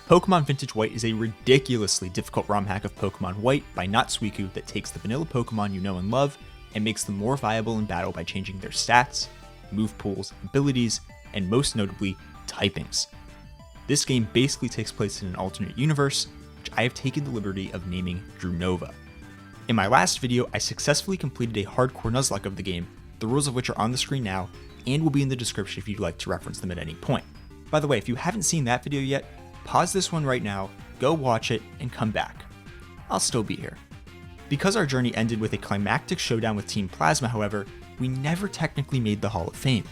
Pokemon Vintage White is a ridiculously difficult ROM hack of Pokemon White by Not Suicune that takes the vanilla Pokemon you know and love and makes them more viable in battle by changing their stats, move pools, abilities, and most notably, typings. This game basically takes place in an alternate universe, which I have taken the liberty of naming DrewNova. In my last video, I successfully completed a hardcore Nuzlocke of the game, the rules of which are on the screen now, and will be in the description if you'd like to reference them at any point. By the way, if you haven't seen that video yet, pause this one right now, go watch it, and come back. I'll still be here. Because our journey ended with a climactic showdown with Team Plasma, however, we never technically made the Hall of Fame.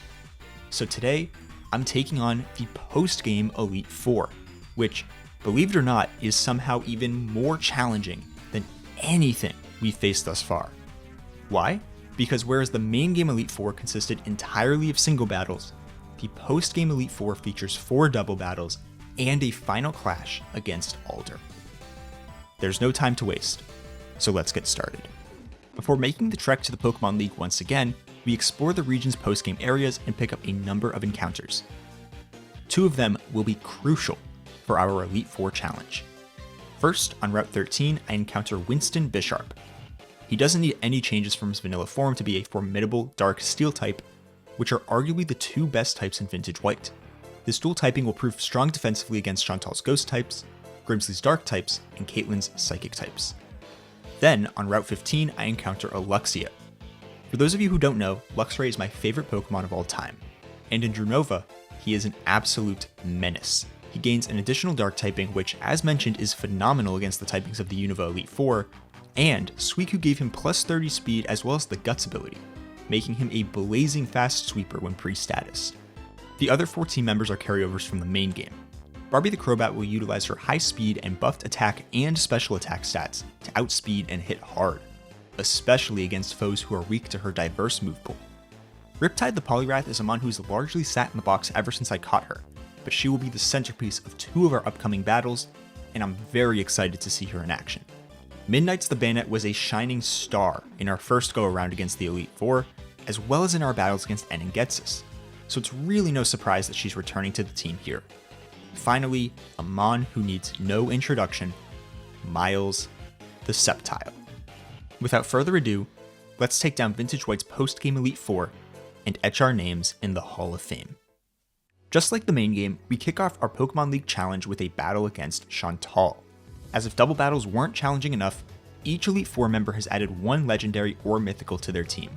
So today, I'm taking on the post-game Elite Four, which, believe it or not, is somehow even more challenging than anything we've faced thus far. Why? Because whereas the main game Elite Four consisted entirely of single battles, the post-game Elite Four features 4 double battles and a final clash against Alder. There's no time to waste, so let's get started. Before making the trek to the Pokemon League once again, we explore the region's post-game areas and pick up a number of encounters. 2 of them will be crucial for our Elite Four challenge. First, on Route 13, I encounter Winston Bisharp. He doesn't need any changes from his vanilla form to be a formidable Dark Steel type, which are arguably the 2 best types in Vintage White. This dual typing will prove strong defensively against Chantal's Ghost types, Grimsley's Dark types, and Caitlyn's Psychic types. Then, on Route 15, I encounter Luxia. For those of you who don't know, Luxray is my favorite Pokemon of all time, and in DrewNova, he is an absolute menace. He gains an additional Dark typing, which, as mentioned, is phenomenal against the typings of the Unova Elite Four, and Suicune gave him plus 30 speed as well as the Guts ability, making him a blazing fast sweeper when pre-status. The other 4 team members are carryovers from the main game. Barbie the Crobat will utilize her high speed and buffed attack and special attack stats to outspeed and hit hard, especially against foes who are weak to her diverse move pool. Riptide the Poliwrath is a mon who's largely sat in the box ever since I caught her, but she will be the centerpiece of 2 of our upcoming battles, and I'm very excited to see her in action. Midnight's the Bayonet was a shining star in our first go-around against the Elite Four, as well as in our battles against En and Getsus, so it's really no surprise that she's returning to the team here. Finally, a mon who needs no introduction, Miles the Sceptile. Without further ado, let's take down Vintage White's post-game Elite Four and etch our names in the Hall of Fame. Just like the main game, we kick off our Pokemon League challenge with a battle against Chantal. As if double battles weren't challenging enough, each Elite Four member has added 1 legendary or mythical to their team.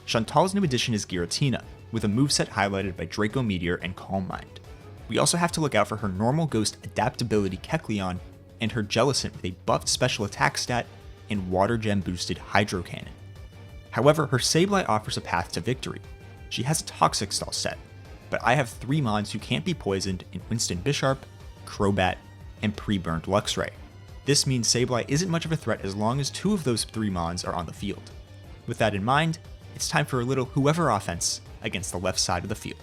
Chantal's new addition is Giratina, with a moveset highlighted by Draco Meteor and Calm Mind. We also have to look out for her normal ghost adaptability Kecleon and her Jellicent with a buffed special attack stat and Water Gem boosted Hydro Cannon. However, her Sableye offers a path to victory. She has a Toxic Stall set, but I have 3 mons who can't be poisoned in Winston Bisharp, Crobat, and pre-burned Luxray. This means Sableye isn't much of a threat as long as 2 of those 3 mons are on the field. With that in mind, it's time for a little whoever offense against the left side of the field.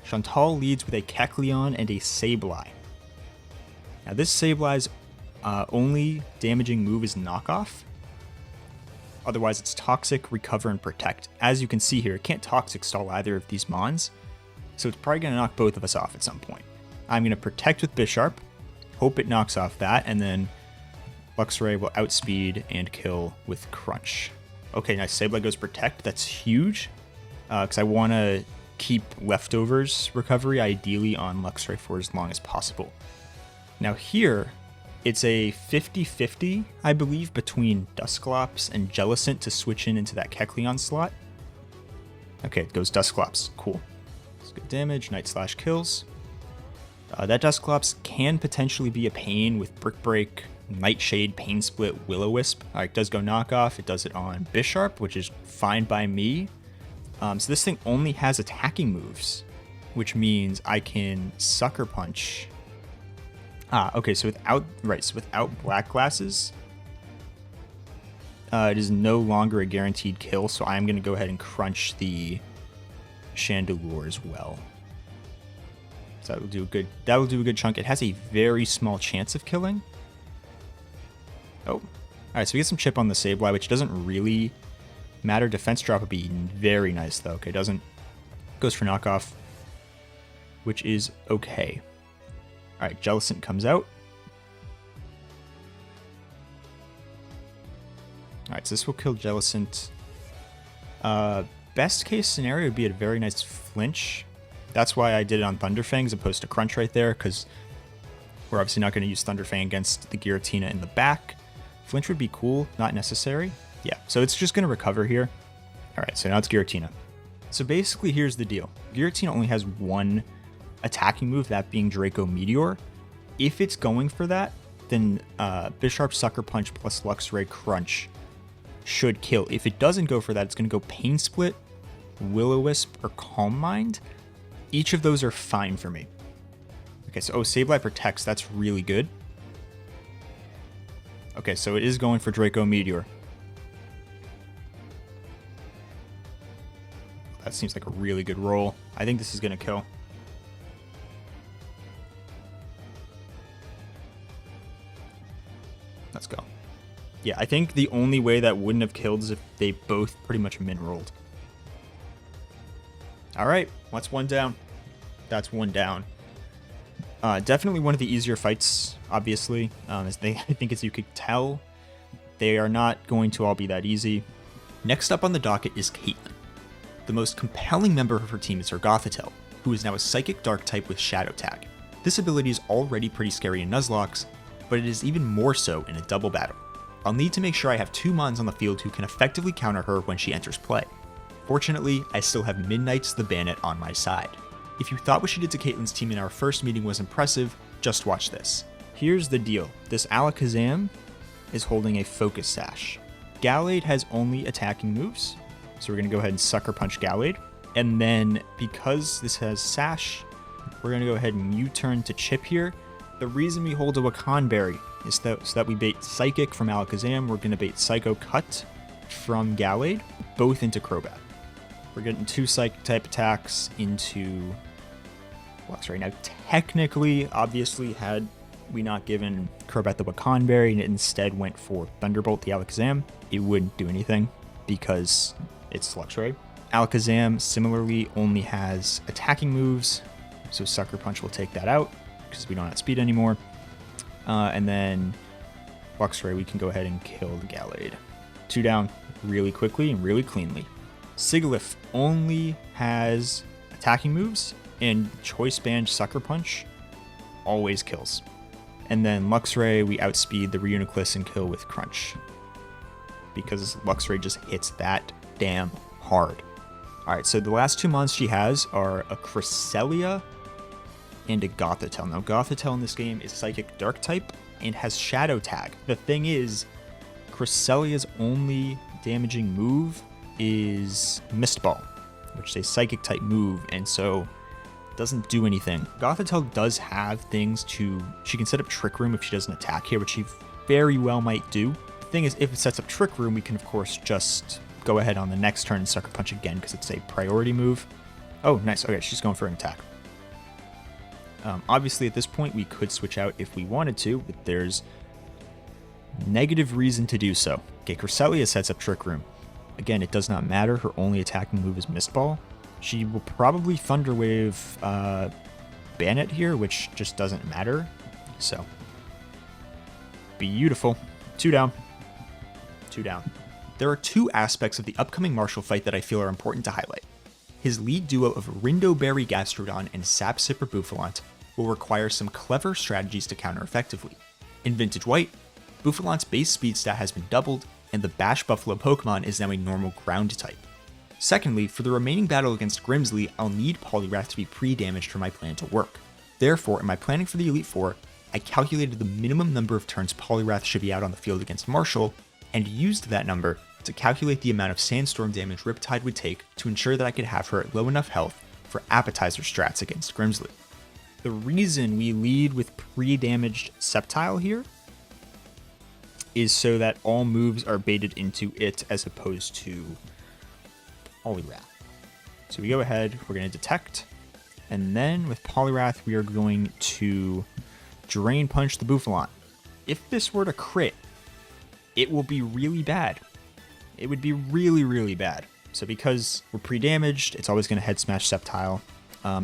Chantal leads with a Kecleon and a Sableye. Now this Sableye's only damaging move is Knockoff. Otherwise it's Toxic, Recover, and Protect. As you can see here, it can't Toxic Stall either of these mons, so it's probably going to knock both of us off at some point. I'm going to Protect with Bisharp, hope it knocks off that, and then Luxray will outspeed and kill with Crunch. Okay, nice. Sableye goes Protect. That's huge, because I want to keep Leftovers recovery ideally on Luxray for as long as possible. Now here, it's a 50-50, I believe, between Dusclops and Jellicent to switch into that Kecleon slot. Okay, it goes Dusclops. Cool. That's good damage. Night Slash kills. That Dusclops can potentially be a pain with Brick Break, Nightshade, Pain Split, Will-O-Wisp. It does go Knockoff. It does it on Bisharp, which is fine by me. So this thing only has attacking moves, which means I can Sucker Punch. Okay, so without Black Glasses, it is no longer a guaranteed kill, so I'm going to go ahead and crunch the Chandelure as well. So that will do a good chunk. It has a very small chance of killing. Oh, alright, so we get some chip on the Sableye, which doesn't really matter. Defense drop would be very nice though. Okay, goes for knockoff, which is okay. Alright, Jellicent comes out. Alright, so this will kill Jellicent. Best case scenario would be a very nice flinch. That's why I did it on Thunderfang as opposed to Crunch right there, because we're obviously not going to use Thunderfang against the Giratina in the back. Flinch would be cool, not necessary. Yeah, so it's just going to recover here. Alright, so now it's Giratina. So basically, here's the deal. Giratina only has one attacking move, that being Draco Meteor. If it's going for that, then Bisharp Sucker Punch plus Luxray Crunch should kill. If it doesn't go for that, it's going to go Pain Split, Will-O-Wisp, or Calm Mind. Each of those are fine for me. Okay, so Sableye protects. That's really good. Okay, so it is going for Draco Meteor. That seems like a really good roll. I think this is going to kill. Let's go. Yeah, I think the only way that wouldn't have killed is if they both pretty much min-rolled. Alright, what's one down? That's one down. Definitely one of the easier fights, obviously. I think as you could tell, they are not going to all be that easy. Next up on the docket is Caitlyn. The most compelling member of her team is her Gothitelle, who is now a Psychic Dark type with Shadow Tag. This ability is already pretty scary in Nuzlocke, but it is even more so in a double battle. I'll need to make sure I have 2 Mons on the field who can effectively counter her when she enters play. Fortunately, I still have Midnight's the Bandit on my side. If you thought what she did to Caitlyn's team in our first meeting was impressive, just watch this. Here's the deal. This Alakazam is holding a Focus Sash. Gallade has only attacking moves, so we're going to go ahead and Sucker Punch Gallade. And then, because this has Sash, we're going to go ahead and U-turn to Chip here. The reason we hold a Wakanberry is so that we bait Psychic from Alakazam. We're going to bait Psycho Cut from Gallade, both into Crobat. We're getting 2 Psychic type attacks into Lux right now. Technically, obviously, had we not given Crobat the Wakanberry and it instead went for Thunderbolt the Alakazam, it wouldn't do anything because it's Luxray. Alakazam similarly only has attacking moves, so Sucker Punch will take that out because we don't have speed anymore. And then Luxray, we can go ahead and kill the Gallade. 2 down really quickly and really cleanly. Sigilyph only has attacking moves, and Choice Band Sucker Punch always kills. And then Luxray, we outspeed the Reuniclus and kill with Crunch, because Luxray just hits that damn hard. Alright, so the last 2 mons she has are a Cresselia and a Gothitelle. Now, Gothitelle in this game is Psychic Dark type and has Shadow Tag. The thing is, Cresselia's only damaging move is Mist Ball, which is a Psychic type move, and so it doesn't do anything. Gothitelle does have things to... She can set up Trick Room if she doesn't attack here, which she very well might do. The thing is, if it sets up Trick Room, we can, of course, just go ahead on the next turn and Sucker Punch again because it's a priority move. Oh, nice. Okay, she's going for an attack. Obviously, at this point, we could switch out if we wanted to, but there's negative reason to do so. Okay, Cresselia sets up Trick Room. Again, it does not matter. Her only attacking move is Mist Ball. She will probably Thunder Wave Bandit here, which just doesn't matter. So, beautiful. 2 down. 2 down. There are 2 aspects of the upcoming Marshall fight that I feel are important to highlight. His lead duo of Rindoberry Gastrodon and Sap Sipper Bouffalante will require some clever strategies to counter effectively. In Vintage White, Bouffalante's base speed stat has been doubled, and the Bash Buffalo Pokemon is now a normal ground type. Secondly, for the remaining battle against Grimsley, I'll need Poliwrath to be pre-damaged for my plan to work. Therefore, in my planning for the Elite Four, I calculated the minimum number of turns Poliwrath should be out on the field against Marshall, and used that number to calculate the amount of Sandstorm damage Riptide would take to ensure that I could have her at low enough health for appetizer strats against Grimsley. The reason we lead with pre-damaged Sceptile here is so that all moves are baited into it as opposed to Poliwrath. So we go ahead, we're going to Detect, and then with Poliwrath we are going to Drain Punch the Bouffalante. If this were to crit, it will be really bad. It would be really, really bad. So because we're pre-damaged, it's always going to Head Smash Sceptile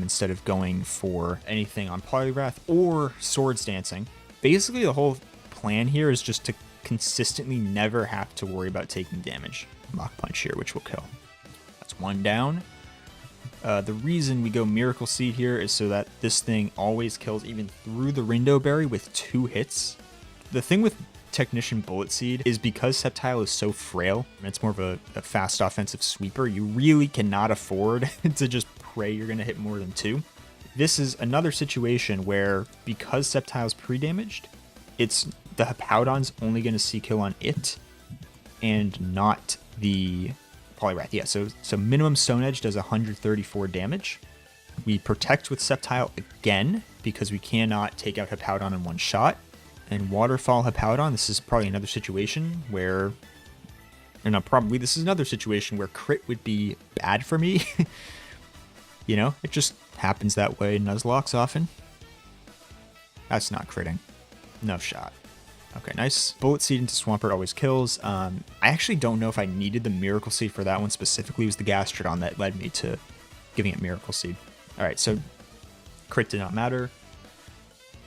instead of going for anything on Poliwrath or Swords Dancing. Basically, the whole plan here is just to consistently never have to worry about taking damage. Mach Punch here, which will kill. That's one down. The reason we go Miracle Seed here is so that this thing always kills even through the Rindo Berry with 2 hits. The thing with Technician Bullet Seed is because Sceptile is so frail, and it's more of a fast offensive sweeper, you really cannot afford to just pray you're going to hit more than 2. This is another situation where, because Sceptile's pre-damaged, it's the Hippowdon's only going to see kill on it, and not the Poliwrath. Yeah, so minimum Stone Edge does 134 damage. We protect with Sceptile again, because we cannot take out Hippowdon in one shot. And Waterfall Hippowdon, this is probably another situation where... Or not probably, this is another situation where crit would be bad for me. You know, it just happens that way in Nuzlocks often. That's not critting. No shot. Okay, nice. Bullet Seed into Swampert always kills. I actually don't know if I needed the Miracle Seed for that one specifically. It was the Gastrodon that led me to giving it Miracle Seed. Alright, so crit did not matter.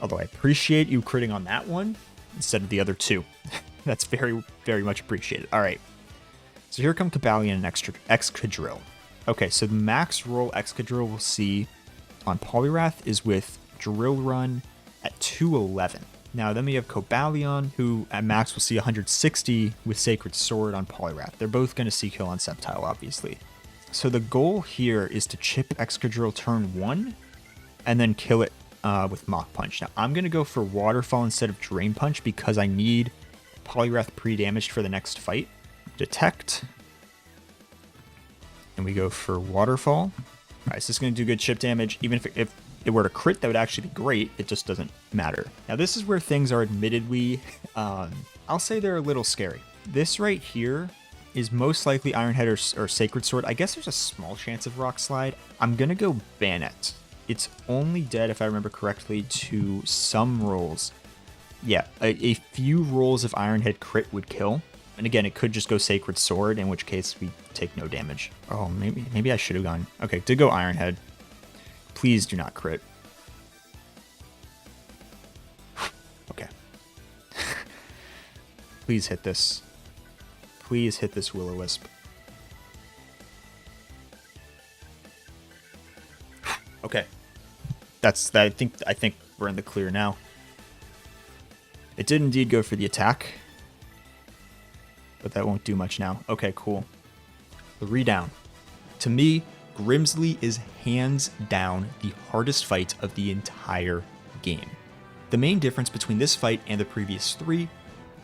Although I appreciate you critting on that one instead of the other 2. That's very, very much appreciated. Alright, so here come Cobalion and Excadrill. Okay, so the max roll Excadrill we'll see on Poliwrath is with Drill Run at 211. Now, then we have Cobalion, who at max will see 160 with Sacred Sword on Poliwrath. They're both going to see kill on Sceptile, obviously. So the goal here is to chip Excadrill turn 1, and then kill it with Mach Punch. Now, I'm going to go for Waterfall instead of Drain Punch, because I need Poliwrath pre-damaged for the next fight. Detect. And we go for Waterfall. Alright, so this is going to do good chip damage. Even if it were to crit, that would actually be great. It just doesn't matter. Now, this is where things are admittedly, I'll say they're a little scary. This right here is most likely Iron Head or Sacred Sword. I guess there's a small chance of Rock Slide. I'm going to go Bayonet. It's only dead, if I remember correctly, to some rolls. Yeah, a few rolls of Iron Head crit would kill. And again, it could just go Sacred Sword, in which case we take no damage. Oh, maybe I should have gone. Okay, did go Iron Head. Please do not crit. Okay. Please hit this. Please hit this Will-O-Wisp. Okay. I think we're in the clear now. It did indeed go for the attack, but that won't do much now. Okay, cool. The redown. To me, Grimsley is hands down the hardest fight of the entire game. The main difference between this fight and the previous 3,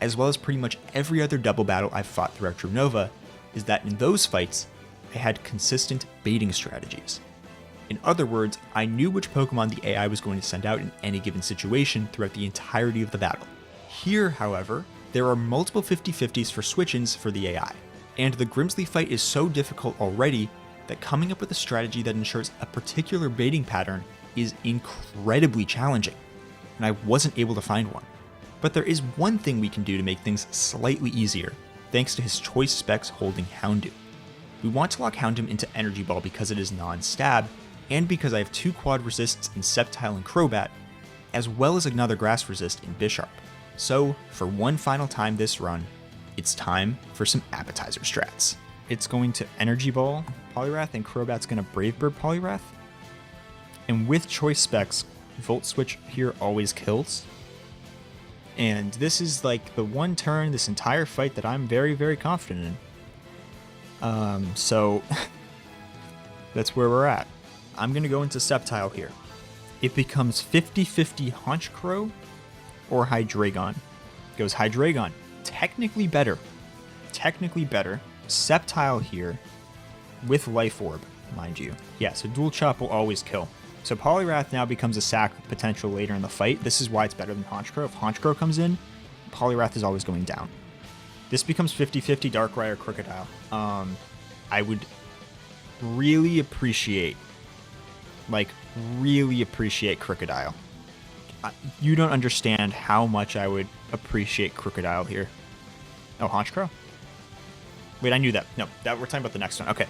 as well as pretty much every other double battle I've fought throughout DrewNova, is that in those fights, I had consistent baiting strategies. In other words, I knew which Pokemon the AI was going to send out in any given situation throughout the entirety of the battle. Here, however, there are multiple 50-50s for switch-ins for the AI, and the Grimsley fight is so difficult already that coming up with a strategy that ensures a particular baiting pattern is incredibly challenging, and I wasn't able to find one. But there is one thing we can do to make things slightly easier, thanks to his choice specs holding Houndoom. We want to lock Houndoom into Energy Ball because it is non-stab, and because I have 2 quad resists in Sceptile and Crobat, as well as another grass resist in Bisharp. So, for one final time this run, it's time for some appetizer strats. It's going to Energy Ball Poliwrath, and Crobat's going to Brave Bird Poliwrath. And with choice specs, Volt Switch here always kills. And this is like the one turn this entire fight that I'm very, very confident in. So that's where we're at. I'm going to go into Sceptile here. It becomes 50-50 Honchkrow or Hydreigon. Goes Hydreigon. Technically better. Sceptile here with Life Orb, mind you. Yeah, so Dual Chop will always kill. So Poliwrath now becomes a sack with potential later in the fight. This is why it's better than Honchkrow. If Honchkrow comes in, Poliwrath is always going down. This becomes 50-50 Darkrai or Crocodile. I would really appreciate Crocodile. You don't understand how much I would appreciate Crocodile here. Oh, Honchkrow? Wait, I knew that. No, we're talking about the next one. Okay.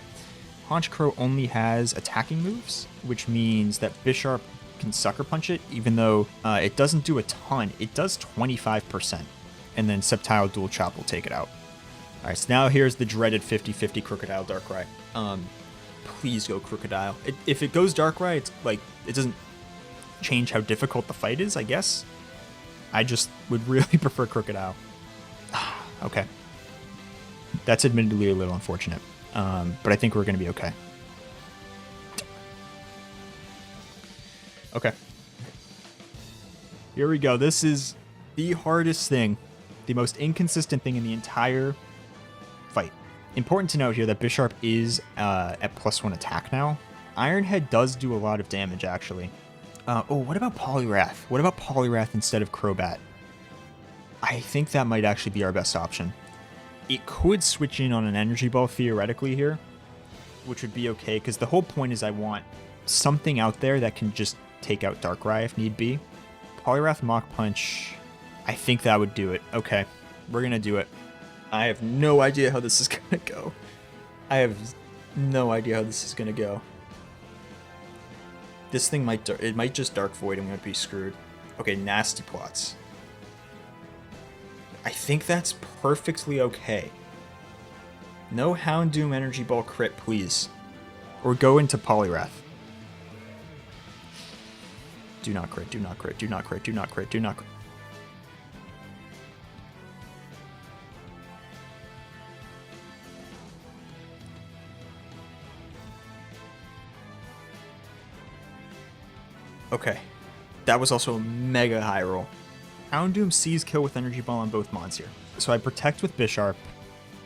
Honchkrow only has attacking moves, which means that Bisharp can Sucker Punch it, even though it doesn't do a ton. It does 25%. and then Sceptile Dual Chop will take it out. Alright, so now here's the dreaded 50-50 Crocodile Darkrai. Please go Crocodile. If it goes Darkrai, it's like, it doesn't change how difficult the fight is, I guess. I just would really prefer Crocodile. Okay. That's admittedly a little unfortunate, but I think we're going to be okay. Okay. Here we go. This is the hardest thing, the most inconsistent thing in the entire fight. Important to note here that Bisharp is at +1 attack now. Ironhead does do a lot of damage, actually. Oh, what about Poliwrath? What about Poliwrath instead of Crobat? I think that might actually be our best option. It could switch in on an Energy Ball theoretically here, which would be okay, because the whole point is I want something out there that can just take out Darkrai if need be. Poliwrath Mach Punch, I think that would do it. Okay, we're going to do it. I have no idea how this is going to go. I have no idea how this is going to go. This thing might just Dark Void and we might be screwed. Okay, Nasty Plots. I think that's perfectly okay. No Houndoom Energy Ball crit, please. Or go into Poliwrath. Do not crit, do not crit, do not crit, do not crit, do not crit. Okay. That was also a mega high roll. Houndoom sees kill with Energy Ball on both mons here. So I protect with Bisharp,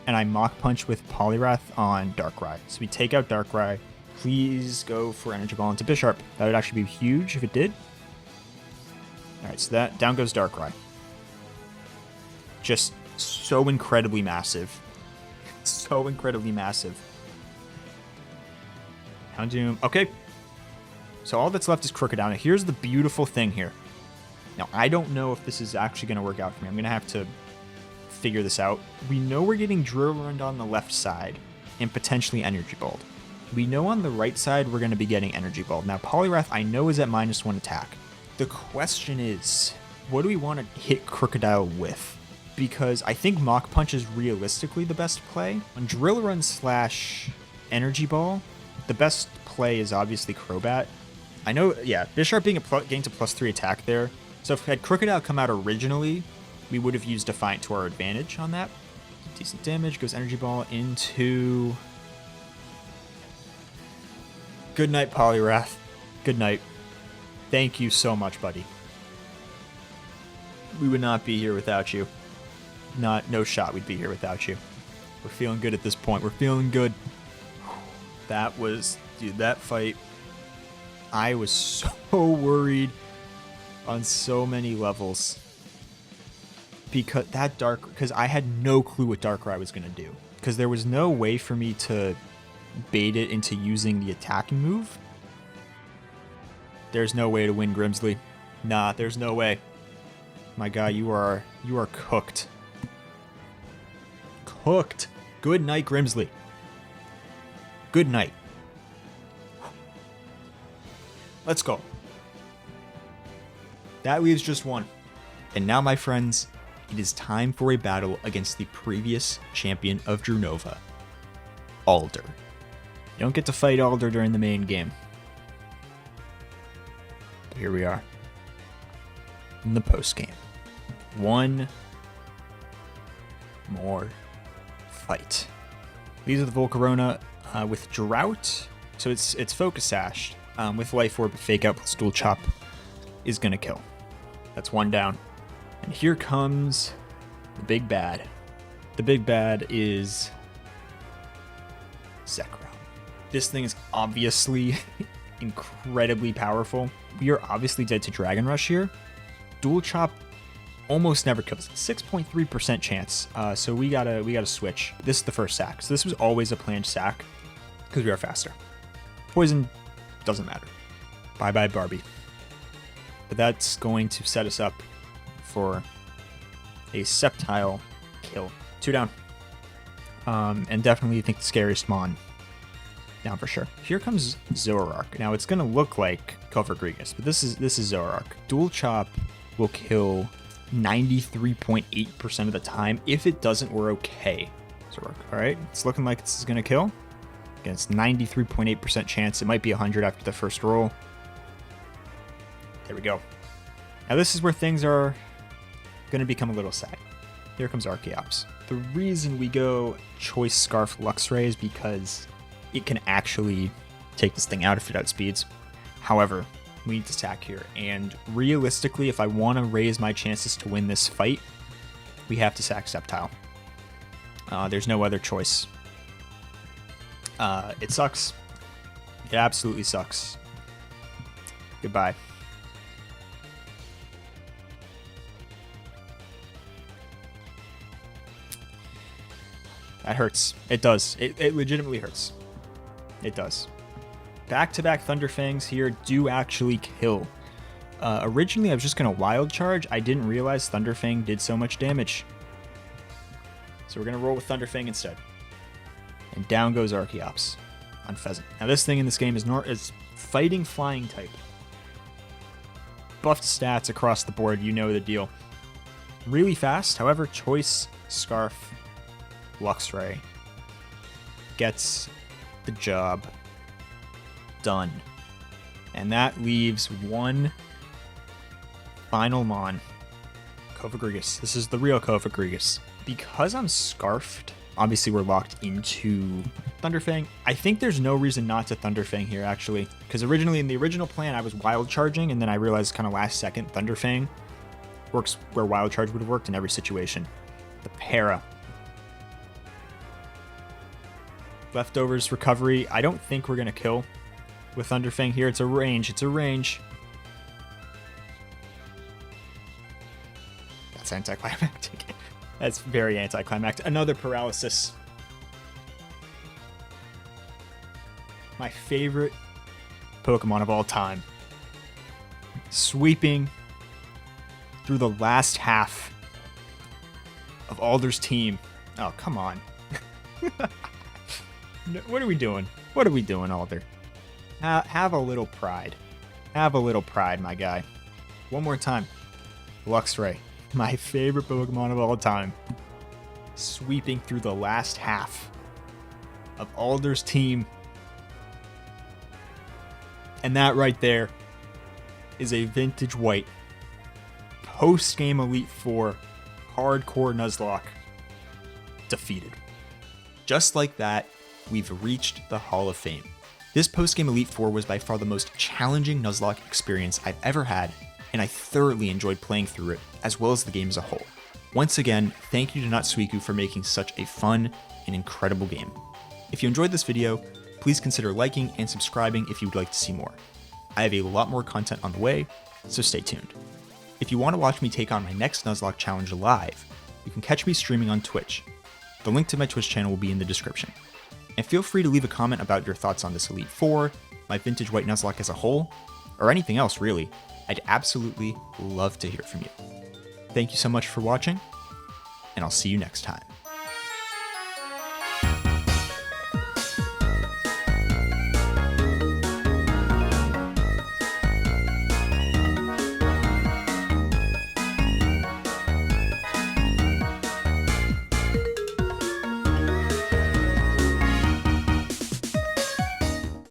and I Mach Punch with Poliwrath on Darkrai. So we take out Darkrai. Please go for Energy Ball into Bisharp. That would actually be huge if it did. Alright, so that down goes Darkrai. Just so incredibly massive. So incredibly massive. Houndoom. Okay. So all that's left is Crocodile. Now here's the beautiful thing here. Now, I don't know if this is actually going to work out for me. I'm going to have to figure this out. We know we're getting Drillrund on the left side and potentially Energy Balled. We know on the right side we're going to be getting Energy Balled. Now, Poliwrath I know is at -1 attack. The question is, what do we want to hit Crocodile with? Because I think Mach Punch is realistically the best play. On Drillrund / Energy Ball, the best play is obviously Crobat. I know, yeah, Bisharp getting to +3 attack there. So if had Crocodile come out originally, we would have used Defiant to our advantage on that. Decent damage, goes Energy Ball into... Good night, Poliwrath. Good night. Thank you so much, buddy. We would not be here without you. No shot we'd be here without you. We're feeling good at this point. We're feeling good. That was... Dude, that fight... I was so worried on so many levels. Because I had no clue what Darkrai was going to do. Because there was no way for me to bait it into using the attacking move. There's no way to win, Grimsley. Nah, there's no way. My guy, you are cooked. Cooked. Good night, Grimsley. Good night. Let's go. That leaves just one. And now, my friends, it is time for a battle against the previous champion of DrewNova, Alder. You don't get to fight Alder during the main game. But here we are. In the post game. One more fight. These are the Volcarona with Drought. So it's Focus Sash. With Life Orb, Fake Out plus Dual Chop is going to kill. That's one down. And here comes the big bad. The big bad is Zekrom. This thing is obviously incredibly powerful. We are obviously dead to Dragon Rush here. Dual Chop almost never kills. 6.3% chance. So we gotta switch. This is the first sack. So this was always a planned sack because we are faster. Poison doesn't matter. Bye-bye, Barbie. But that's going to set us up for a Sceptile kill. 2 down. And definitely think the scariest mon. Down for sure. Here comes Zoroark. Now it's going to look like Gulfer Gregas, but this is Zoroark. Dual Chop will kill 93.8% of the time. If it doesn't, we're okay. So all right, it's looking like this is gonna kill. Again, it's 93.8% chance. It might be 100 after the first roll. There we go. Now this is where things are gonna become a little sad. Here comes Archeops. The reason we go Choice Scarf Luxray is because it can actually take this thing out if it outspeeds. However, we need to sack here, and realistically, if I want to raise my chances to win this fight, we have to sack Sceptile. There's no other choice. It sucks. It absolutely sucks. Goodbye. That hurts. It does. It legitimately hurts. It does. Back-to-back Thunderfangs here do actually kill. Originally, I was just going to Wild Charge. I didn't realize Thunderfang did so much damage. So we're going to roll with Thunderfang instead. And down goes Archeops on Pheasant. Now this thing in this game is fighting flying type. Buffed stats across the board, you know the deal. Really fast, however, Choice Scarf Luxray gets the job done. And that leaves one final Mon. Cofagrigus. This is the real Cofagrigus. Because I'm Scarfed, obviously we're locked into Thunderfang. I think there's no reason not to Thunderfang here, actually. Because originally, in the original plan, I was Wild Charging, and then I realized kind of last second, Thunderfang works where Wild Charge would have worked in every situation. The Para. Leftovers Recovery. I don't think we're going to kill with Thunderfang here. It's a range. It's a range. That's anticlimactic. That's very anticlimactic. Another Paralysis. My favorite Pokemon of all time. Sweeping through the last half of Alder's team. Oh, come on. What are we doing? What are we doing, Alder? Have a little pride. Have a little pride, my guy. One more time. Luxray, my favorite Pokemon of all time. Sweeping through the last half of Alder's team. And that right there is a vintage white post-game Elite Four hardcore Nuzlocke defeated. Just like that, we've reached the Hall of Fame. This post-game Elite Four was by far the most challenging Nuzlocke experience I've ever had, and I thoroughly enjoyed playing through it, as well as the game as a whole. Once again, thank you to Nutsuiku for making such a fun and incredible game. If you enjoyed this video, please consider liking and subscribing if you would like to see more. I have a lot more content on the way, so stay tuned. If you want to watch me take on my next Nuzlocke challenge live, you can catch me streaming on Twitch. The link to my Twitch channel will be in the description. And feel free to leave a comment about your thoughts on this Elite Four, my vintage white Nuzlocke as a whole, or anything else really. I'd absolutely love to hear from you. Thank you so much for watching, and I'll see you next time.